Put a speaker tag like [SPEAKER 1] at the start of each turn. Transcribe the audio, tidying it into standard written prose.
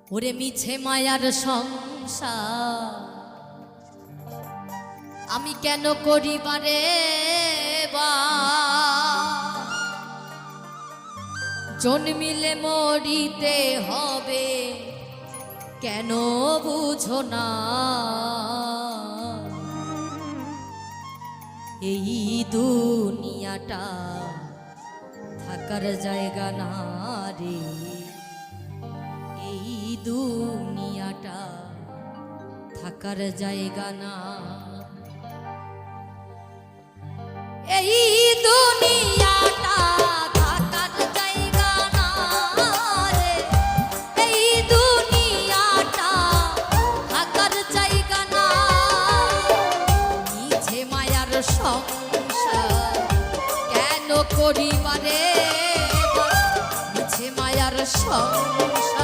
[SPEAKER 1] ওরে মিছে মায়ার সংসার আমি কেন করিবারে বা জন্মিলে মরিতে হবে কেন বুঝো না এই দুনিয়াটা থাকার জায়গা না রে এই দুনিয়াটা থাকার জায়গা না এই দুনিয়াটা থাকার জায়গা না রে এই দুনিয়াটা থাকার জায়গা না মিছে মায়ার সংসার কেন করিবারে মিছে মায়ার সংসার